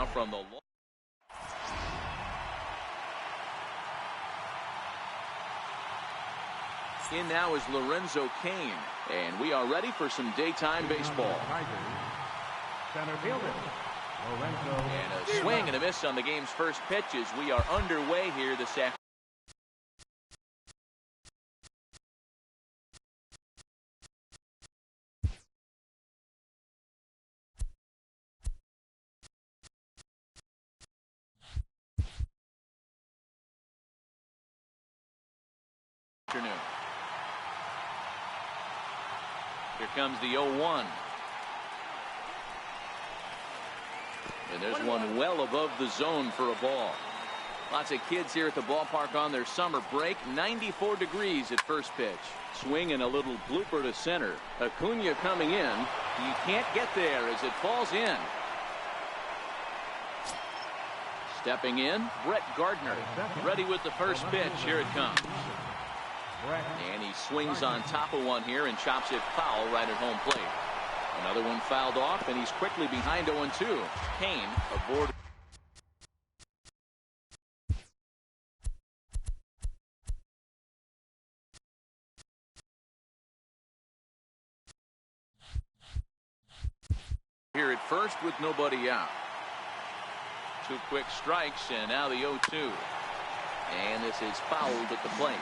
now from the in now is Lorenzo Cain, and we are ready for some daytime baseball. Center fielder, Lorenzo. And a swing and a miss on the game's first pitch as we are underway here this afternoon. Here comes the 0-1. And there's one well above the zone for a ball. Lots of kids here at the ballpark on their summer break. 94 degrees at first pitch. Swing and a little blooper to center. Acuna coming in. He can't get there as it falls in. Stepping in, Brett Gardner. Ready with the first pitch. Here it comes. And he swings on top of one here and chops it foul right at home plate. Another one fouled off, and he's quickly behind 0-2. Cain aboard. Here at first with nobody out. 2 quick strikes, and now the 0-2. And this is fouled at the plate.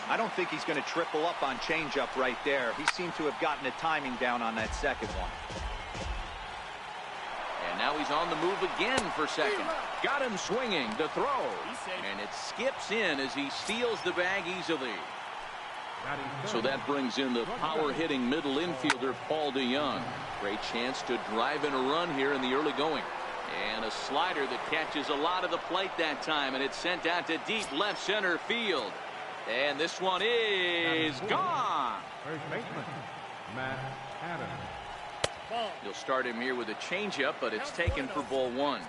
I don't think he's going to triple up on changeup right there. He seemed to have gotten the timing down on that second one. And now he's on the move again for second. Got him swinging. The throw. And it skips in as he steals the bag easily. So that brings in the power-hitting middle infielder, Paul DeYoung. Great chance to drive in a run here in the early going. And a slider that catches a lot of the plate that time, and it's sent out to deep left center field. And this one is gone. First baseman, Matt Adams. You'll start him here with a changeup, but it's taken for ball 1.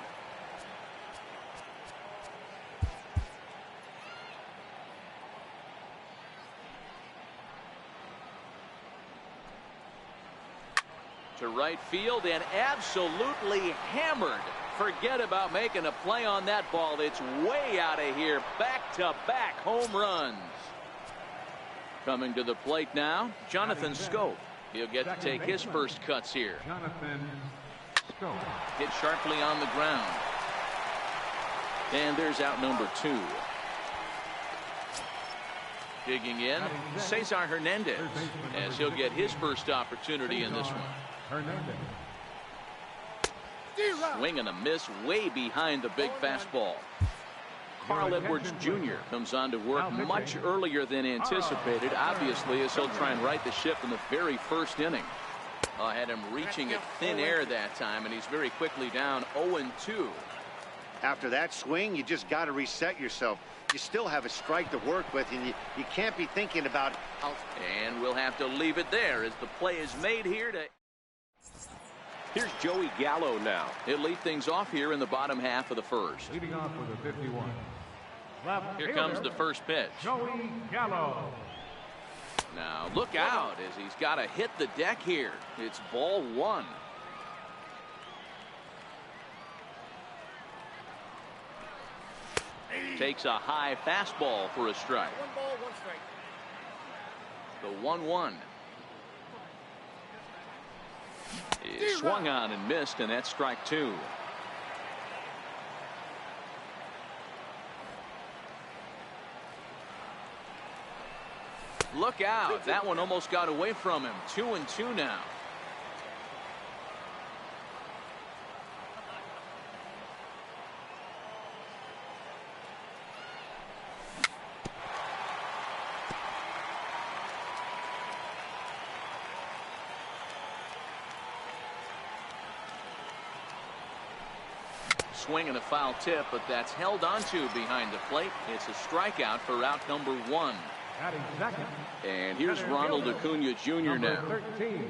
To right field and absolutely hammered. Forget about making a play on that ball. It's way out of here. Back-to-back home runs. Coming to the plate now, Jonathan Schoop. He'll get to take his first cuts here. Jonathan Schoop. Hit sharply on the ground. And there's out number 2. Digging in, Cesar Hernandez, as he'll get his first opportunity in this one. Hernandez. Swing and a miss way behind the big fastball. Carl Edwards Jr. comes on to work much earlier than anticipated, obviously, as he'll try and right the ship in the very first inning. Had him reaching at thin air that time, and he's very quickly down 0-2. After that swing, you just got to reset yourself. You still have a strike to work with, and you can't be thinking about how. And we'll have to leave it there as the play is made here to. Here's Joey Gallo now. He'll lead things off here in the bottom half of the first. Leading off with a 51. Here comes the first pitch. Joey Gallo. Now look out as he's got to hit the deck here. It's ball 1. Takes a high fastball for a strike. 1 ball, 1 strike. The 1-1. Is swung on and missed, and that's strike 2. Look out. That one almost got away from him. 2-2 now. Swing and a foul tip, but that's held onto behind the plate. It's a strikeout for out number 1. Batting second. And here's Ronald Acuna Jr. now. 13.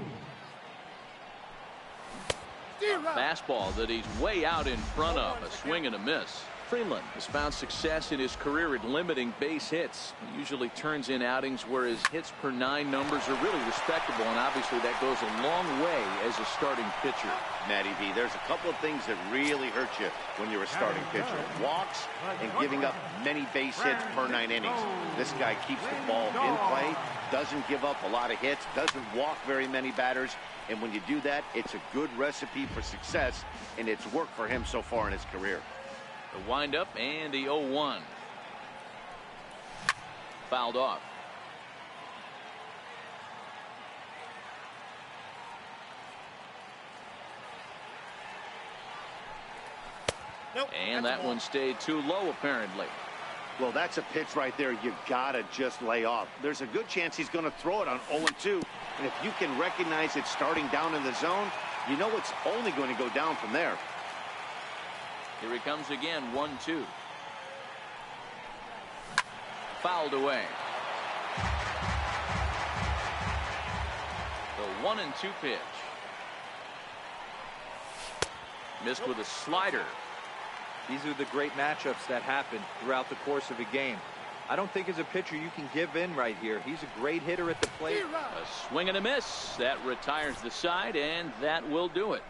Fastball that he's way out in front of. A swing and a miss. Freeland has found success in his career at limiting base hits. He usually turns in outings where his hits per 9 numbers are really respectable, and obviously that goes a long way as a starting pitcher. Matty V, there's a couple of things that really hurt you when you're a starting pitcher. Walks and giving up many base hits per 9 innings. This guy keeps the ball in play, doesn't give up a lot of hits, doesn't walk very many batters. And when you do that, it's a good recipe for success, and it's worked for him so far in his career. The windup and the 0-1. Fouled off. Nope, and that one stayed too low, apparently. Well, that's a pitch right there you gotta just lay off. There's a good chance he's going to throw it on 0-2. And if you can recognize it starting down in the zone, you know it's only going to go down from there. Here he comes again, 1-2. Fouled away. The 1-2 pitch. Missed with a slider. These are the great matchups that happen throughout the course of a game. I don't think as a pitcher you can give in right here. He's a great hitter at the plate. A swing and a miss. That retires the side, and that will do it.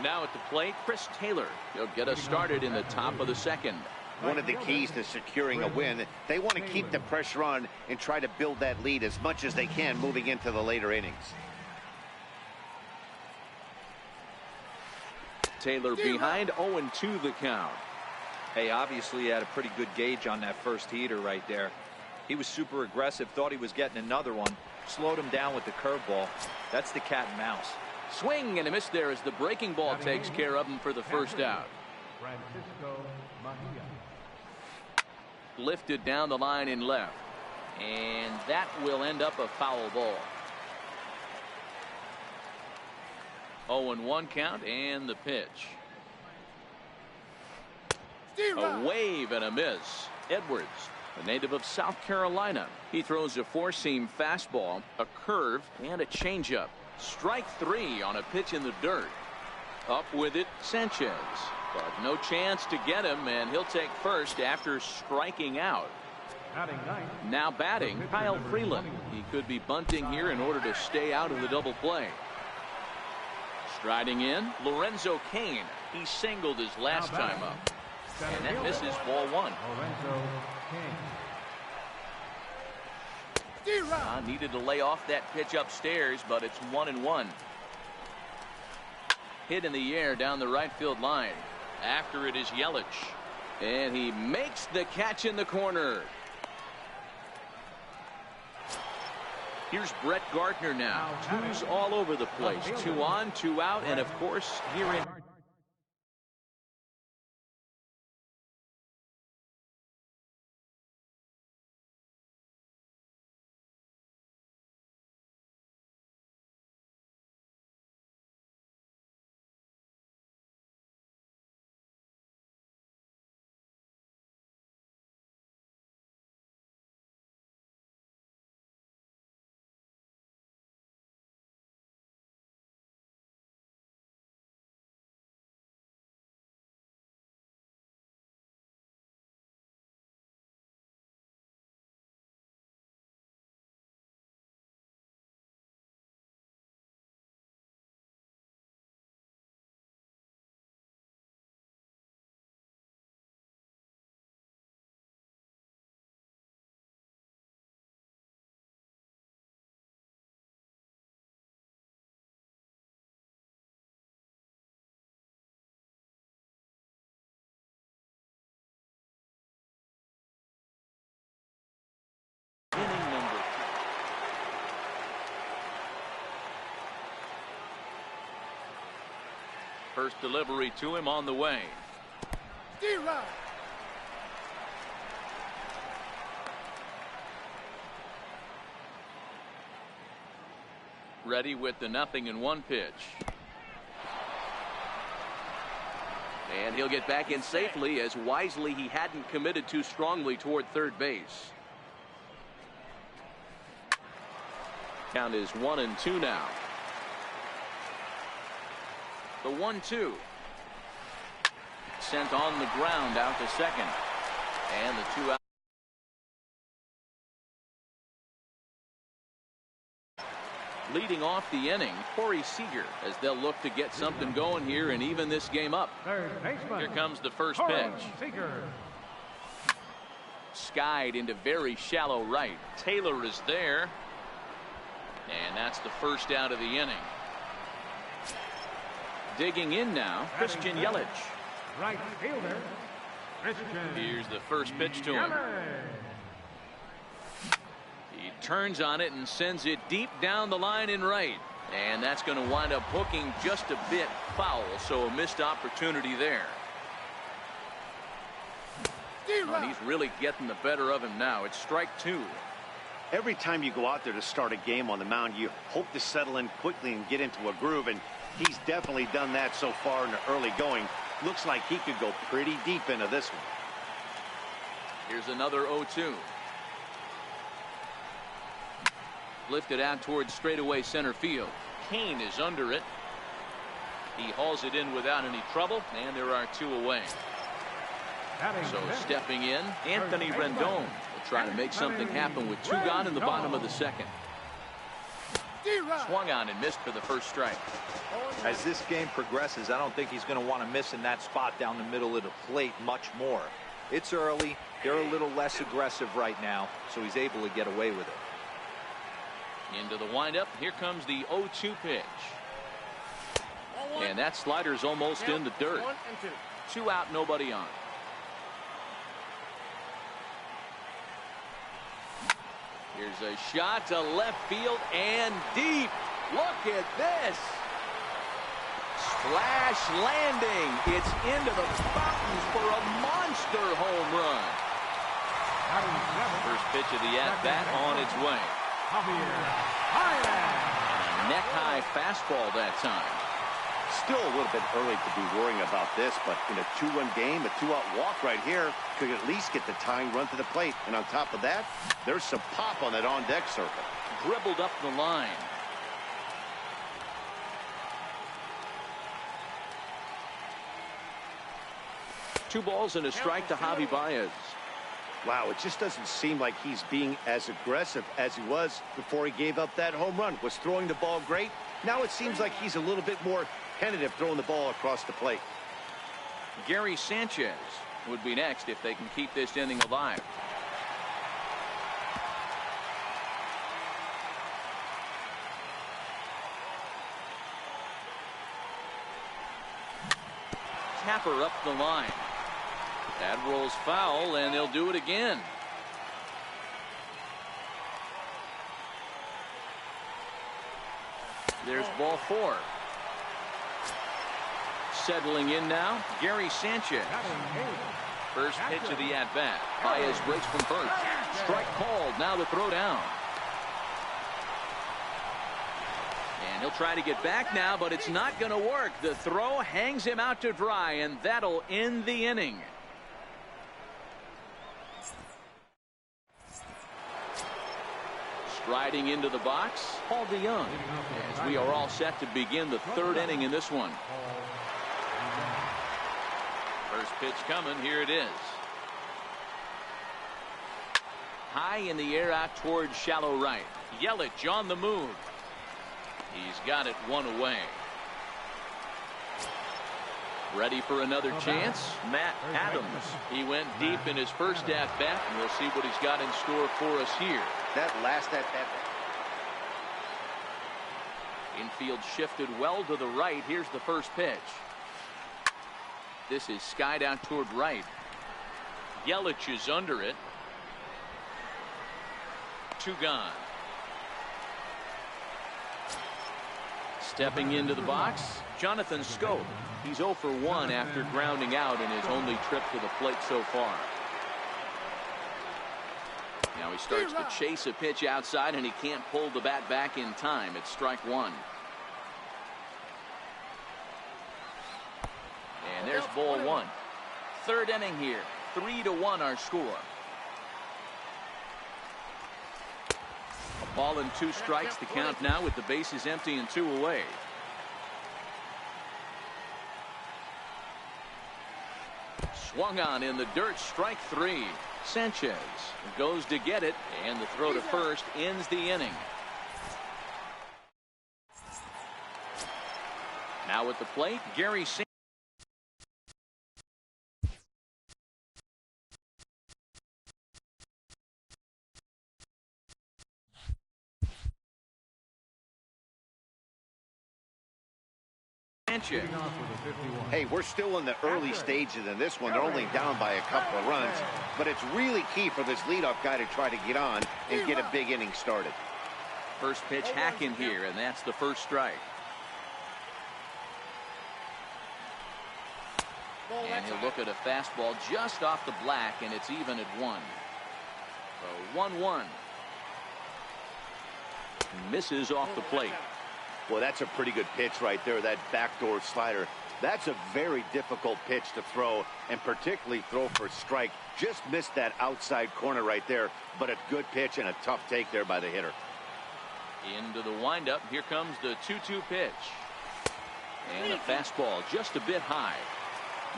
Now at the plate, Chris Taylor. He'll get us started in the top of the second. One of the keys to securing a win, they want to keep the pressure on and try to build that lead as much as they can moving into the later innings. Taylor behind, 0-2 the count. Hey, obviously he had a pretty good gauge on that first heater right there. He was super aggressive, thought he was getting another one, slowed him down with the curveball. That's the cat and mouse. Swing and a miss there as the breaking ball takes care of him for the first out. Lifted down the line in left, and that will end up a foul ball. 0-1 count and the pitch. A wave and a miss. Edwards, a native of South Carolina. He throws a four-seam fastball, a curve, and a changeup. Strike 3 on a pitch in the dirt. Up with it, Sanchez. But no chance to get him, and he'll take first after striking out. Now batting, Kyle Freeland. He could be bunting here in order to stay out of the double play. Striding in, Lorenzo Cain. He singled his last time up. And that misses, ball 1. Needed to lay off that pitch upstairs, but it's 1-1. Hit in the air down the right field line. After it is Yelich. And he makes the catch in the corner. Here's Brett Gardner now. Twos all over the place. 2 on, 2 out, and of course, here in inning number 3. First delivery to him on the way. Ready with the 0-1 pitch. And he'll get back in safely, as wisely he hadn't committed too strongly toward third base. Count is 1-2 now. The 1-2. Sent on the ground out to second. And the 2 out. Leading off the inning, Corey Seager, as they'll look to get something going here and even this game up. Third baseman. Here comes the first pitch. Seager. Skied into very shallow right. Taylor is there. And that's the first out of the inning. Digging in now, Christian Yelich. Right fielder, Christian. Here's the first pitch to him. He turns on it and sends it deep down the line in right. And that's going to wind up hooking just a bit foul, so a missed opportunity there. And he's really getting the better of him now. It's strike 2. Every time you go out there to start a game on the mound, you hope to settle in quickly and get into a groove, and he's definitely done that so far in the early going. Looks like he could go pretty deep into this one. Here's another 0-2. Lifted out towards straightaway center field. Kane is under it. He hauls it in without any trouble, and there are 2 away. So stepping in, Anthony Rendon will try to make something happen with 2 gone in the bottom of the second. Swung on and missed for the first strike. As this game progresses, I don't think he's going to want to miss in that spot down the middle of the plate much more. It's early. They're a little less aggressive right now, so he's able to get away with it. Into the windup. Here comes the 0-2 pitch. And that slider's almost in the dirt. 2 out, nobody on. Here's a shot to left field and deep. Look at this. Splash landing. It's into the fountains for a monster home run. First pitch of the at-bat on its way. And a neck-high fastball that time. Still a little bit early to be worrying about this, but in a 2-1 game, a 2-out walk right here could at least get the tying run to the plate. And on top of that, there's some pop on that on-deck circle. Dribbled up the line. Two balls and a strike to Javi Baez. Wow, it just doesn't seem like he's being as aggressive as he was before he gave up that home run. Was throwing the ball great. Now it seems like he's a little bit more tentative throwing the ball across the plate. Gary Sanchez would be next if they can keep this inning alive. Tapper up the line. That rolls foul, and they'll do it again. There's ball 4. Settling in now, Gary Sanchez. First pitch of the at-bat. Baez breaks from first. Strike called. Now the throw down. And he'll try to get back now, but it's not going to work. The throw hangs him out to dry, and that'll end the inning. Striding into the box, Paul DeYoung, as we are all set to begin the third inning in this one. First pitch coming. Here it is. High in the air out towards shallow right. Yelich on the move. He's got it 1 away. Ready for another chance? Matt Adams. He went deep in his first at-bat, and we'll see what he's got in store for us here. That last at-bat. Infield shifted well to the right. Here's the first pitch. This is skied out toward right. Yelich is under it. 2 gone. Stepping into the box, Jonathan Schoop. He's 0 for 1 after grounding out in his only trip to the plate so far. Now he starts to chase a pitch outside, and he can't pull the bat back in time. It's strike 1. And there's ball 1. Third inning here. 3-1 our score. A ball and 2 strikes to count now with the bases empty and 2 away. Swung on in the dirt, strike three. Sanchez goes to get it, and the throw to first ends the inning. Now at the plate, Gary Sanchez. Hey, we're still in the early stages in this one. They're only down by a couple of runs, but it's really key for this leadoff guy to try to get on and get a big inning started. First pitch hacking here, and that's the first strike. And he'll look at a fastball just off the black, and it's even at 1. So 1-1. Misses off the plate. Well, that's a pretty good pitch right there, that backdoor slider. That's a very difficult pitch to throw, and particularly throw for a strike. Just missed that outside corner right there, but a good pitch and a tough take there by the hitter. Into the windup. Here comes the 2-2 pitch. And a fastball just a bit high.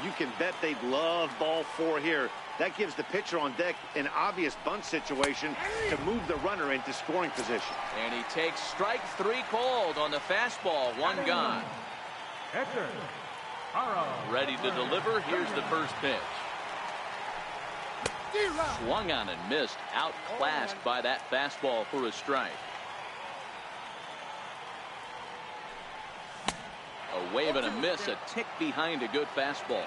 You can bet they'd love ball 4 here. That gives the pitcher on deck an obvious bunt situation to move the runner into scoring position. And he takes strike 3 cold on the fastball. 1 gone. Ready to deliver. Here's the first pitch. Swung on and missed. Outclassed by that fastball for a strike. A wave and a miss, a tick behind a good fastball.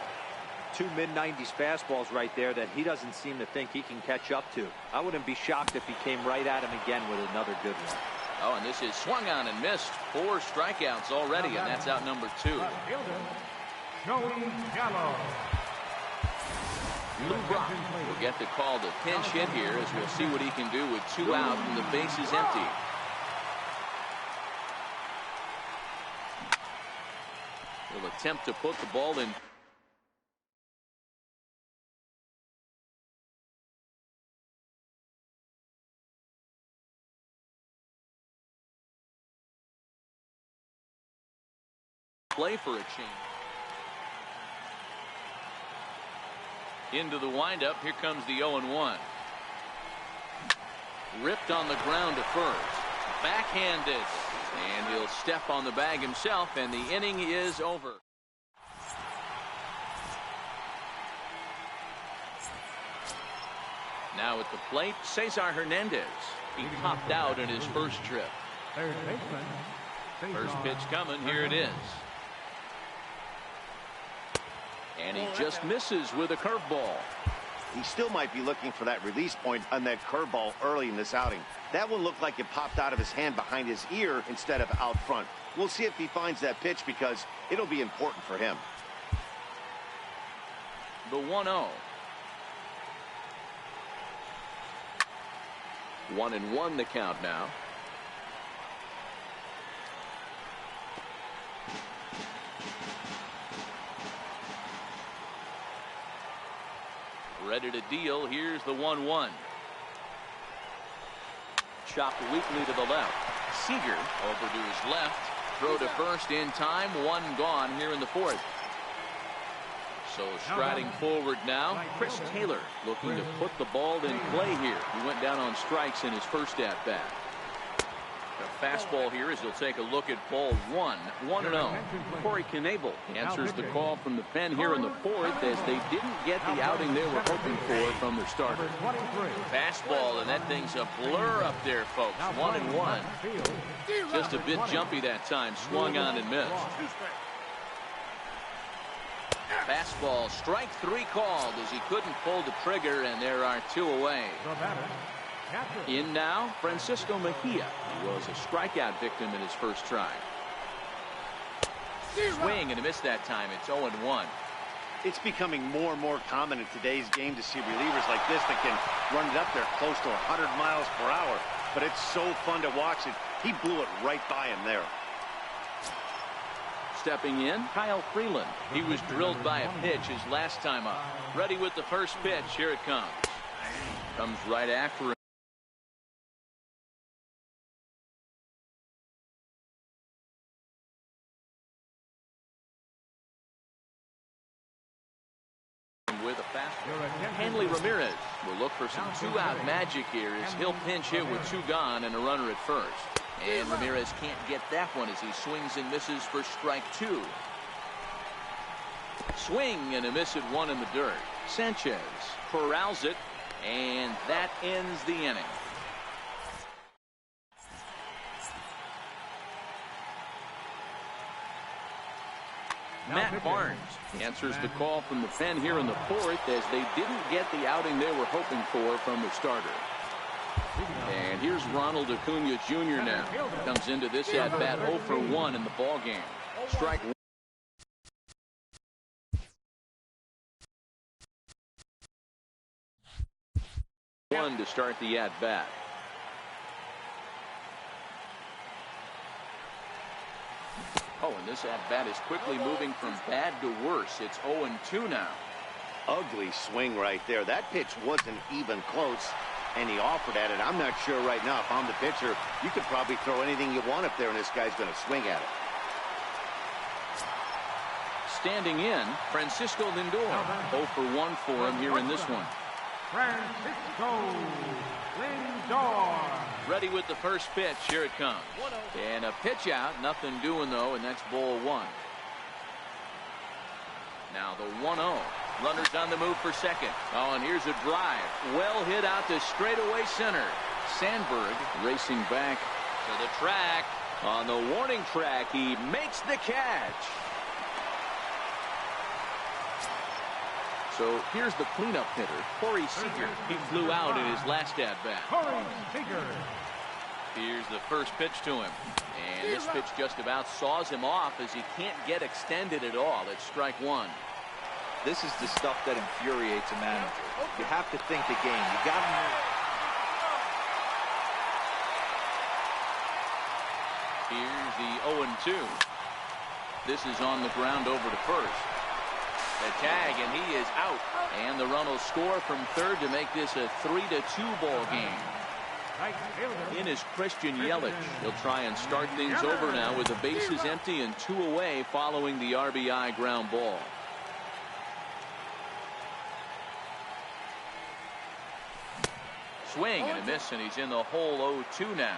2 mid-90s fastballs right there that he doesn't seem to think he can catch up to. I wouldn't be shocked if he came right at him again with another good one. Oh, and this is swung on and missed. 4 strikeouts already, and that's out number 2. Lou Brock will get the call to pinch hit here, as we'll see what he can do with 2 out and the base is empty. He'll attempt to put the ball in. Play for a change. Into the windup. Here comes the 0-1. Ripped on the ground to first. Backhanded. And he'll step on the bag himself, and the inning is over. Now at the plate, Cesar Hernandez. He popped out in his first trip. First pitch coming. Here it is. And he just misses with a curveball. He still might be looking for that release point on that curveball early in this outing. That one looked like it popped out of his hand behind his ear instead of out front. We'll see if he finds that pitch, because it'll be important for him. The 1-0. 1-1 the count now. Ready to deal. Here's the 1-1. Chopped weakly to the left. Seager over to his left. Throw to first in time. 1 gone here in the 4th. So striding forward now, Chris Taylor looking to put the ball in play here. He went down on strikes in his first at bat. The fastball here as he'll take a look at ball 1. 1-0. Corey Knebel answers the call from the pen here in the 4th, as they didn't get the outing they were hoping for from their starter. Fastball, and that thing's a blur up there, folks. 1-1. Just a bit jumpy that time. Swung on and missed. Fastball, strike 3 called, as he couldn't pull the trigger, and there are 2 away. In now, Francisco Mejia. He was a strikeout victim in his first try. Swing and a miss that time. It's 0-1. It's becoming more and more common in today's game to see relievers like this that can run it up there close to 100 miles per hour. But it's so fun to watch it. He blew it right by him there. Stepping in, Kyle Freeland. He was drilled by a pitch his last time up. Ready with the first pitch. Here it comes. Comes right after him. with a fastball. Hanley Ramirez will look for some two-out magic here as he'll pinch hit with two gone and a runner at first. And Ramirez can't get that one as he swings and misses for strike two. Swing and a miss at one in the dirt. Sanchez corrals it, and that ends the inning. Matt Barnes answers the call from the pen here in the fourth as they didn't get the outing they were hoping for from the starter. And here's Ronald Acuna Jr. now. Comes into this at-bat 0 for 1 in the ball game. Strike one to start the at-bat. Oh, and this at-bat is quickly moving from bad to worse. It's 0-2 now. Ugly swing right there. That pitch wasn't even close, and he offered at it. I'm not sure right now if I'm the pitcher. You could probably throw anything you want up there, and this guy's going to swing at it. Standing in, Francisco Lindor. 0 for 1 for him here in this one. Francisco Lindor. Ready with the first pitch. Here it comes. And a pitch out. Nothing doing, though, and that's ball one. Now the 1-0. Runners on the move for second. Oh, and here's a drive. Well hit out to straightaway center. Sandberg racing back to the track. On the warning track, he makes the catch. So here's the cleanup hitter, Corey Seager. He flew out in his last at-bat. Corey Seager. Here's the first pitch to him. And this pitch just about saws him off as he can't get extended at all. It's strike one. This is the stuff that infuriates a manager. You have to think the game. You got to move. Here's the 0-2. This is on the ground over to first. The tag, and he is out. And the run will score from third to make this a 3-2 ball game. In is Christian Yelich. He'll try and start things over now with the bases empty and 2 away following the RBI ground ball. Swing and a miss, and he's in the hole 0-2 now.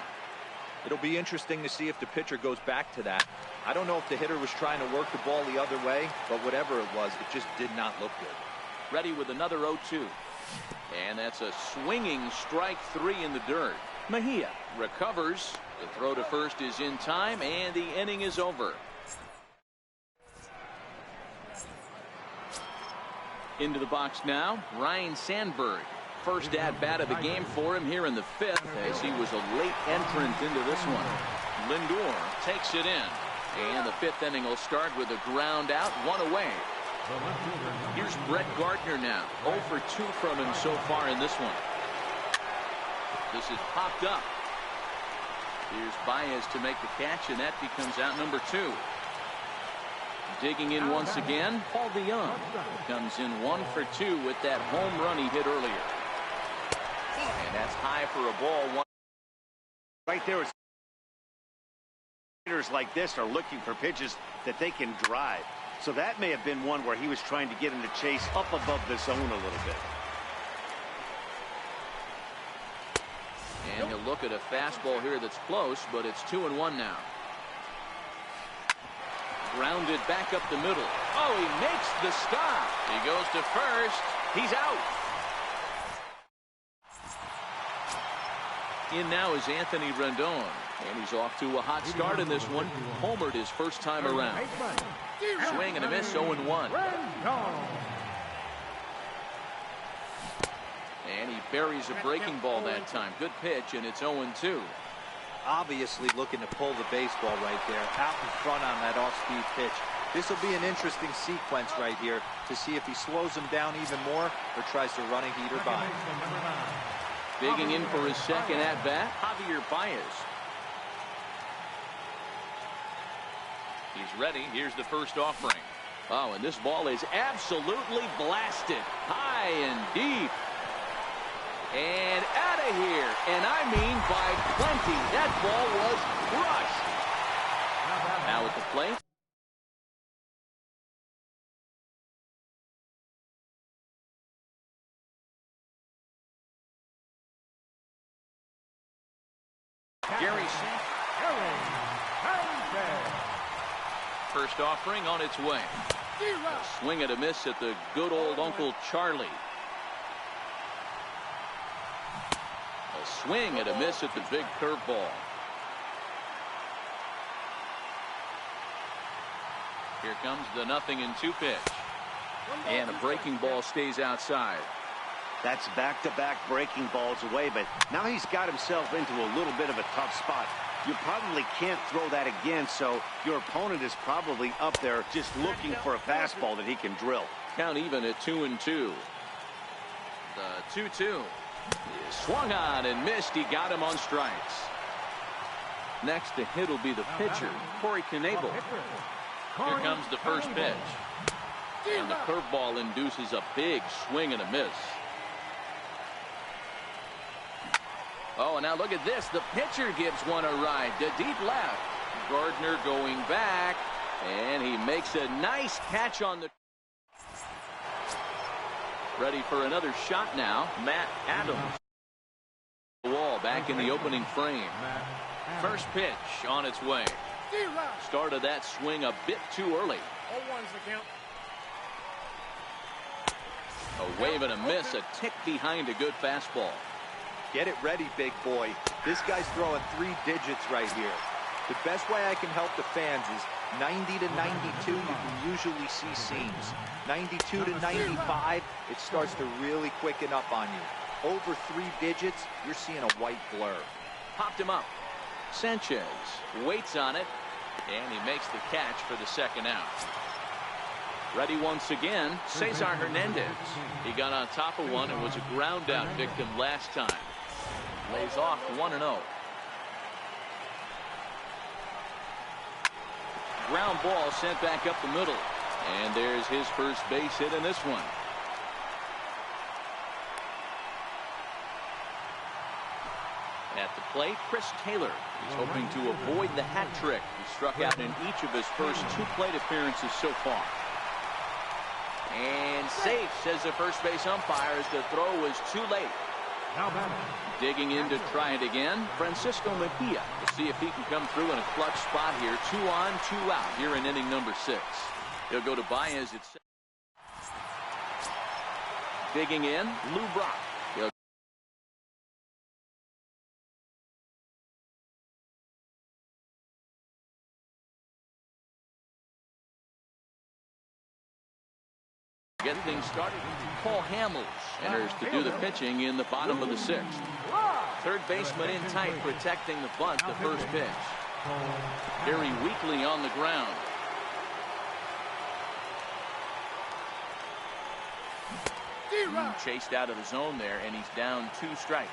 It'll be interesting to see if the pitcher goes back to that. I don't know if the hitter was trying to work the ball the other way, but whatever it was, it just did not look good. Ready with another 0-2. And that's a swinging strike 3 in the dirt. Mejia recovers. The throw to first is in time, and the inning is over. Into the box now, Ryne Sandberg. First at-bat of the game for him here in the 5th as he was a late entrant into this one. Lindor takes it in. And the 5th inning will start with a ground out, 1 away. Here's Brett Gardner now. 0 for 2 from him so far in this one. This is popped up. Here's Baez to make the catch, and that becomes out number 2. Digging in once again, Paul DeYoung comes in 1 for 2 with that home run he hit earlier. And that's high for a ball. Right there is hitters like this are looking for pitches that they can drive. So that may have been one where he was trying to get him to chase up above the zone a little bit. And he'll look at a fastball here that's close, but it's 2-1 now. Grounded back up the middle. Oh, he makes the stop. He goes to first. He's out. In now is Anthony Rendon, and he's off to a hot start in this one. Homered his first time around. Swing and a miss, 0-1. And he buries a breaking ball that time. Good pitch, and it's 0-2. Obviously looking to pull the baseball right there, out in front on that off-speed pitch. This will be an interesting sequence right here to see if he slows him down even more or tries to run a heater by. Digging in for his second at-bat, Javier Baez. He's ready. Here's the first offering. Oh, and this ball is absolutely blasted. High and deep. And out of here. And I mean by plenty. That ball was crushed. Now at the plate. Gary. First offering on its way. A swing and a miss at the good old Uncle Charlie. A swing and a miss at the big curveball. Here comes the 0-2 pitch. And a breaking ball stays outside. That's back-to-back breaking balls away, but now he's got himself into a little bit of a tough spot. You probably can't throw that again, so your opponent is probably up there just looking for a fastball that he can drill. Count even at 2-2. The 2-2. Swung on and missed. He got him on strikes. Next to hit will be the pitcher, Corey Knebel. Here comes the first pitch. And the curveball induces a big swing and a miss. Oh, and now look at this. The pitcher gives one a ride to deep left. Gardner going back, and he makes a nice catch on the... Ready for another shot now. Matt Adams. The wall back in the opening frame. First pitch on its way. Started that swing a bit too early. 0-1's the count. A wave and a miss, a tick behind a good fastball. Get it ready, big boy. This guy's throwing 3 digits right here. The best way I can help the fans is 90 to 92, you can usually see seams. 92 to 95, it starts to really quicken up on you. Over 3 digits, you're seeing a white blur. Popped him up. Sanchez waits on it, and he makes the catch for the second out. Ready once again, Cesar Hernandez. He got on top of one and was a ground out victim last time. Lays off 1-0. Ground ball sent back up the middle. And there's his first base hit in this one. At the plate, Chris Taylor. He's hoping to avoid the hat trick. He struck out in each of his first 2 plate appearances so far. And safe, says the first base umpire, as the throw was too late. Digging in to try it again, Francisco Mejia. We'll see if he can come through in a clutch spot here. 2 on, 2 out here in inning number 6. He'll go to Baez at 6. Digging in, Lou Brock. Get things started. Paul Hamels enters to do the pitching in the bottom of the 6th. Third baseman in tight, protecting the bunt, the first pitch. Very weakly on the ground. Chased out of the zone there, and he's down 2 strikes.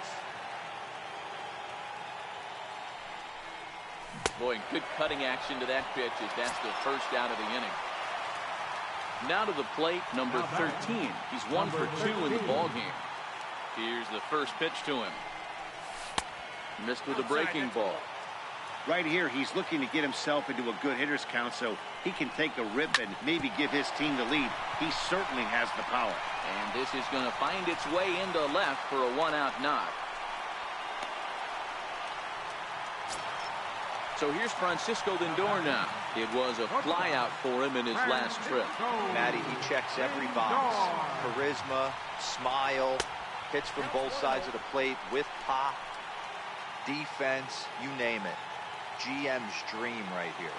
Boy, good cutting action to that pitch as that's the first out of the inning. Now to the plate, number 13. He's 1 for 2 in the ballgame. Here's the first pitch to him. Missed with a breaking ball. Right here, he's looking to get himself into a good hitter's count so he can take a rip and maybe give his team the lead. He certainly has the power. And this is going to find its way into left for a 1-out knock. So here's Francisco Lindor now. It was a flyout for him in his last trip. Matty, he checks every box. Charisma, smile, hits from both sides of the plate with pop, defense, you name it. GM's dream right here.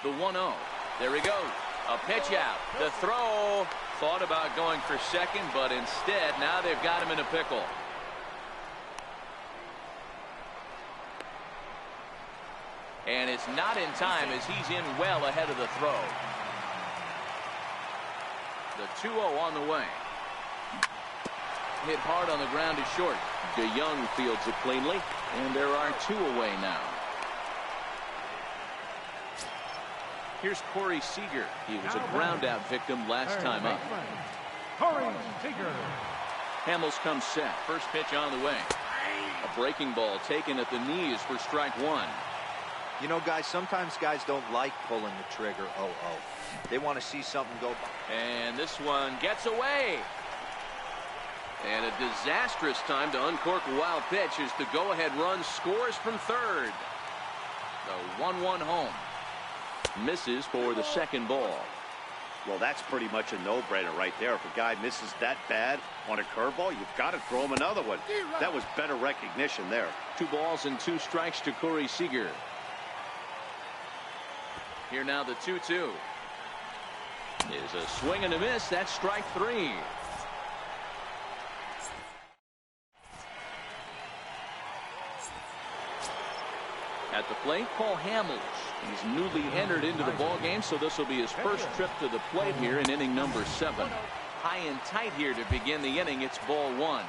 The 1-0. There he goes. A pitch out. The throw. Thought about going for second, but instead now they've got him in a pickle. And it's not in time as he's in well ahead of the throw. The 2-0 on the way. Hit hard on the ground is short. DeYoung fields it cleanly, and there are 2 away now. Here's Corey Seager. He was a ground-out victim last time up. Corey Seager. Hamels comes set. First pitch on the way. A breaking ball taken at the knees for strike 1. You know, guys, sometimes guys don't like pulling the trigger 0-0. They want to see something go by. And this one gets away. And a disastrous time to uncork a wild pitch as the go-ahead run scores from third. The 1-1 home. Misses for the second ball. Well, that's pretty much a no-brainer right there. If a guy misses that bad on a curveball, you've got to throw him another one. That was better recognition there. 2 balls and 2 strikes to Corey Seager. Here now the 2-2. Is a swing and a miss. That's strike 3. At the plate, Paul Hamels. He's newly entered into the ball game, so this will be his first trip to the plate here in inning number 7. High and tight here to begin the inning. It's ball 1.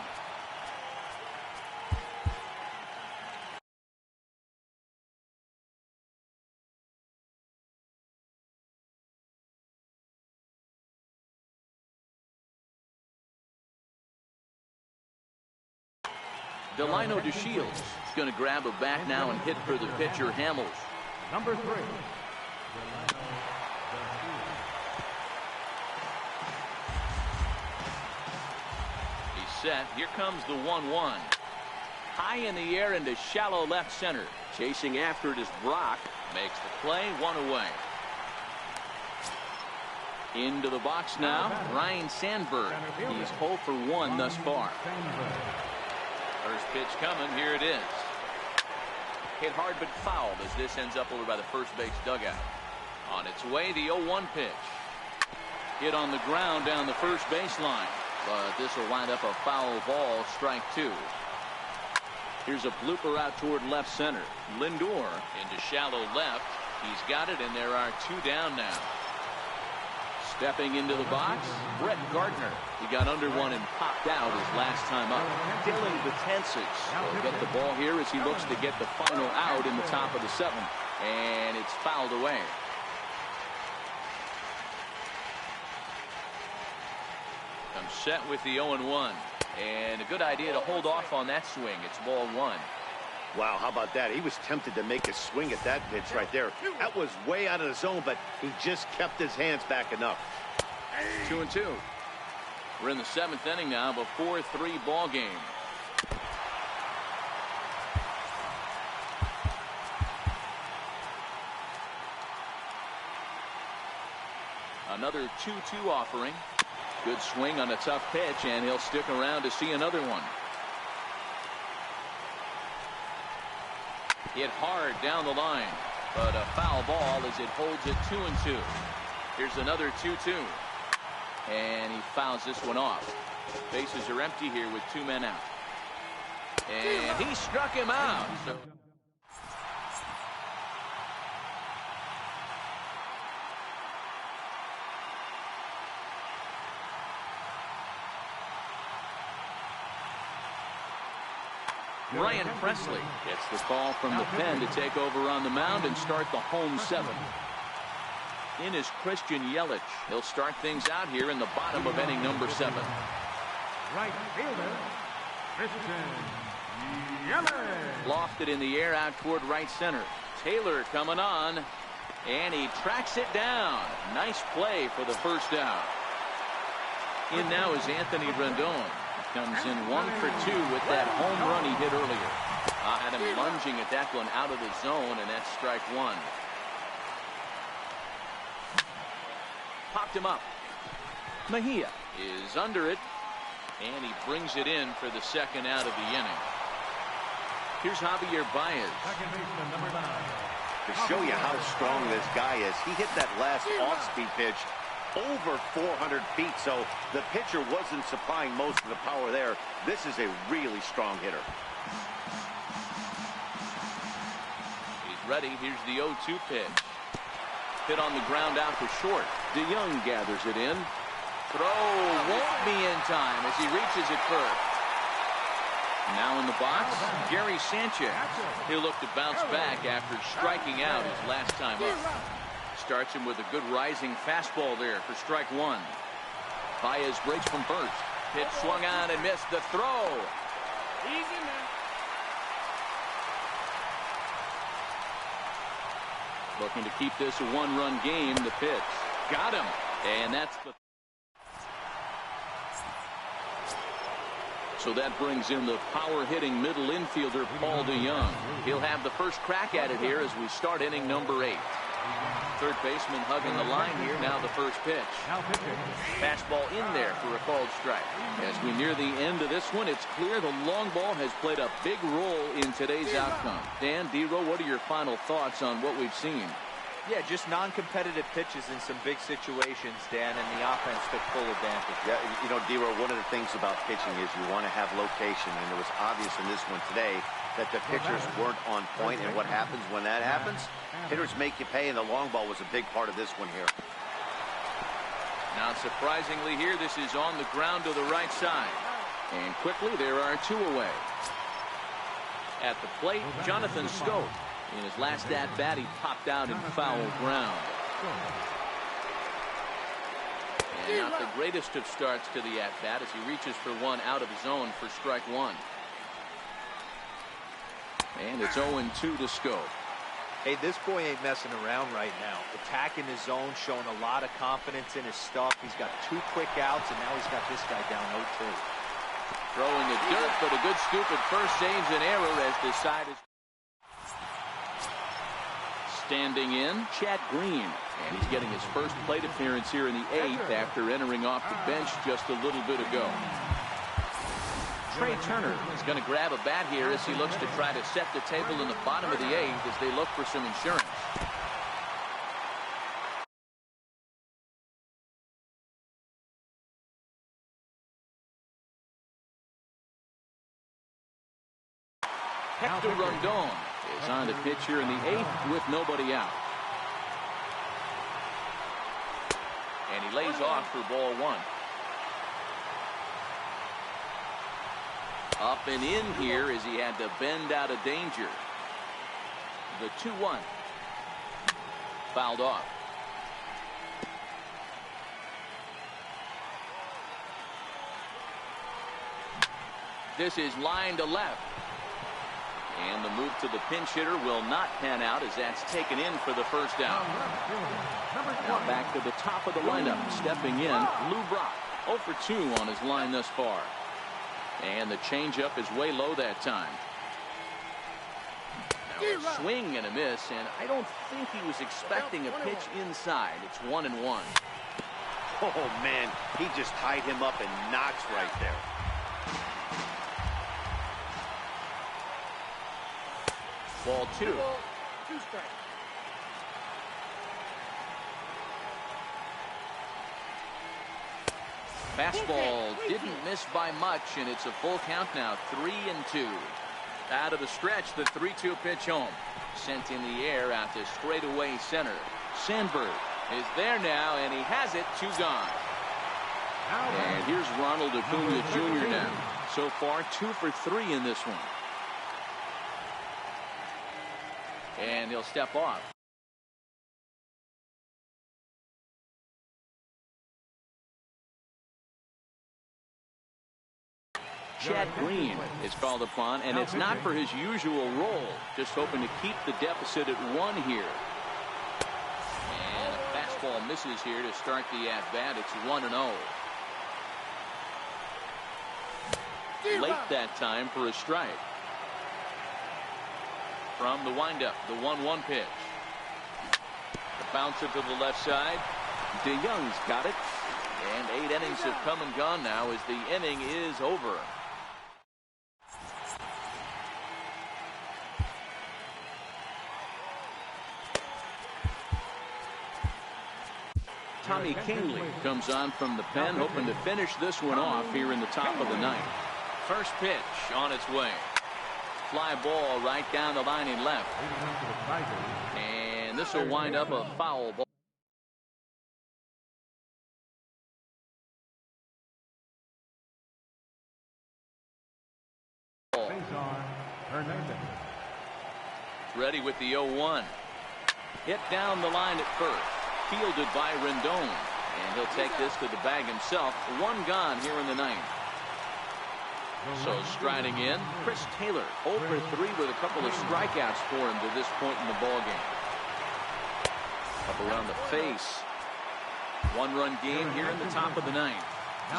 Delino DeShields is going to grab a bat now and hit for the pitcher, Hamels. Number 3. He's set. Here comes the 1-1. High in the air into shallow left center. Chasing after it is Brock. Makes the play, 1 away. Into the box now, Ryan Sandberg. He's 0 for 1 thus far. First pitch coming. Here it is. Hit hard but fouled as this ends up over by the first base dugout. On its way, the 0-1 pitch. Hit on the ground down the first baseline. But this will wind up a foul ball, strike 2. Here's a blooper out toward left center. Lindor into shallow left. He's got it, and there are 2 down now. Stepping into the box, Brett Gardner. He got under one and popped out his last time up. Dylan Betances will get the ball here as he looks to get the final out in the top of the 7th. And it's fouled away. Comes set with the 0-1. And a good idea to hold off on that swing. It's ball 1. Wow, how about that? He was tempted to make a swing at that pitch right there. That was way out of the zone, but he just kept his hands back enough. 2-2. We're in the 7th inning now of a 4-3 ball game. Another 2-2 offering. Good swing on a tough pitch, and he'll stick around to see another one. Hit hard down the line, but a foul ball as it holds it 2-2. Here's another 2-2, and he fouls this one off. Bases are empty here with 2 men out, and he struck him out. So Ryan Presley gets the call from the pen to take over on the mound and start the home 7. In is Christian Yelich. He'll start things out here in the bottom of inning number 7. Right fielder, Christian Yelich. Lofted in the air out toward right center. Taylor coming on, and he tracks it down. Nice play for the first out. In now is Anthony Rendon. Comes in 1 for 2 with that home run he hit earlier. Had him lunging at that one out of the zone, and that's strike 1. Popped him up. Mejia is under it, and he brings it in for the second out of the inning. Here's Javier Baez. Second baseman, number 9. To show you how strong this guy is, he hit that last off-speed pitch over 400 feet, so the pitcher wasn't supplying most of the power there. This is a really strong hitter. He's ready. Here's the 0-2 pitch. Hit on the ground out for short. DeYoung gathers it in. Throw won't be in time as he reaches it first. Now in the box, Gary Sanchez. He'll look to bounce back after striking out his last time up. Starts him with a good rising fastball there for strike 1. Baez breaks from first. Pitch swung on and missed the throw. Easy, man. Looking to keep this a 1-run game. The pitch. Got him. And that's the So that brings in the power-hitting middle infielder, Paul DeYoung. He'll have the first crack at it here as we start inning number 8. Third baseman hugging the line here. Now the first pitch. Fastball in there for a called strike. As we near the end of this one, it's clear the long ball has played a big role in today's outcome. Dan, D-Row, what are your final thoughts on what we've seen? Yeah, just non-competitive pitches in some big situations, Dan, and the offense took full advantage. Yeah, you know, D-Row, one of the things about pitching is you want to have location, and it was obvious in this one today that the pitchers weren't on point, and what happens when that happens? Hitters make you pay, and the long ball was a big part of this one here. Now, surprisingly here, this is on the ground to the right side. And quickly, there are 2 away. At the plate, Jonathan Scope. In his last at-bat, he popped out in foul ground. And not the greatest of starts to the at-bat as he reaches for one out of zone for strike 1. And it's 0-2 to Scope. Hey, this boy ain't messing around right now. Attacking his zone, showing a lot of confidence in his stuff. He's got 2 quick outs, and now he's got this guy down 0-2. Throwing the dirt, but a good scoop at first saves an error as the side is standing in, Chad Green. And he's getting his first plate appearance here in the 8th after entering off the bench just a little bit ago. Trey Turner is going to grab a bat here as he looks to try to set the table in the bottom of the 8th as they look for some insurance. Hector Rondon is on the pitch here in the 8th with nobody out. And he lays off for ball 1. Up and in here as he had to bend out of danger. The 2-1. Fouled off. This is line to left. And the move to the pinch hitter will not pan out as that's taken in for the first down. Now back to the top of the lineup. Stepping in, Lou Brock. 0 for 2 on his line thus far. And the changeup is way low that time. Now a swing and a miss, and I don't think he was expecting a pitch inside. It's 1-1. Oh, man, he just tied him up in knots right there. Ball 2. 2 strikes. Fastball didn't miss by much, and it's a full count now. 3-2. Out of the stretch, the 3-2 pitch home. Sent in the air out to straightaway center. Sandberg is there now, and he has it. 2 gone. And here's Ronald Acuna Jr. now. So far, 2 for 3 in this one. And he'll step off. Chad Green is called upon, and it's not for his usual role. Just hoping to keep the deficit at 1 here. And a fastball misses here to start the at-bat. It's 1-0. Late that time for a strike. From the windup, the 1-1 pitch. The bouncer to the left side. DeYoung's got it. And 8 innings have come and gone now as the inning is over. Tommy Kingley comes on from the pen, hoping to finish this one off here in the top of the 9th. First pitch on its way. Fly ball right down the line in left. And this will wind up a foul ball. Ready with the 0-1. Hit down the line at first. Fielded by Rendon. And he'll take this to the bag himself. 1 gone here in the 9th. So striding in, Chris Taylor, 0 for 3 with a couple of strikeouts for him to this point in the ballgame. Up around the face. 1-run game here in the top of the 9th.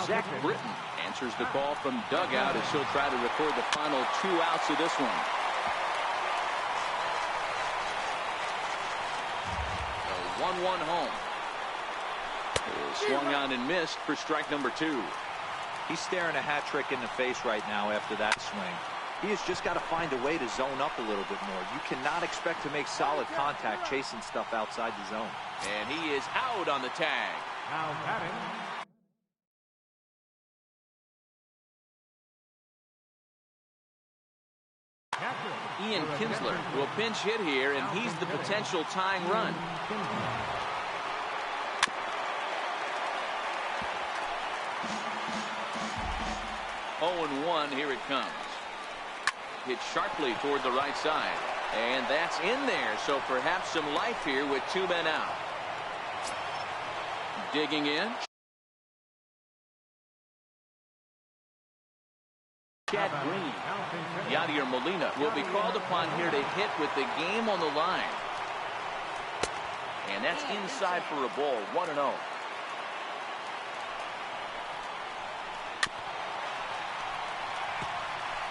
Zach Britton answers the call from dugout as he'll try to record the final 2 outs of this one. The 1-1 home. Swung on and missed for strike number 2. He's staring a hat trick in the face right now after that swing. He has just got to find a way to zone up a little bit more. You cannot expect to make solid contact chasing stuff outside the zone. And he is out on the tag. Now batting. Ian Kinsler will pinch hit here, and he's the potential tying run. 0-1, here it comes. Hit sharply toward the right side. And that's in there, so perhaps some life here with 2 men out. Digging in. Chad Green. Yadier Molina will be called upon here to hit with the game on the line. And that's inside for a ball, 1-0.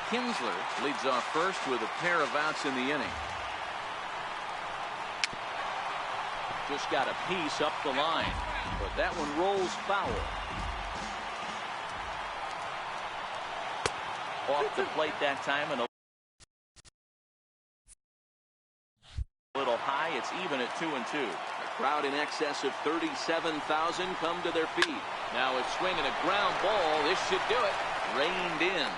Kinsler leads off first with a pair of outs in the inning. Just got a piece up the line, but that one rolls foul. Off the plate that time and a little high. It's even at 2-2. A crowd in excess of 37,000 come to their feet. Now a swing and a ground ball. This should do it. Reined in.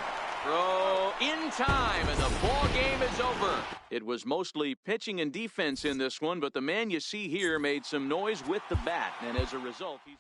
Throw in time, and the ball game is over. It was mostly pitching and defense in this one, but the man you see here made some noise with the bat, and as a result, he's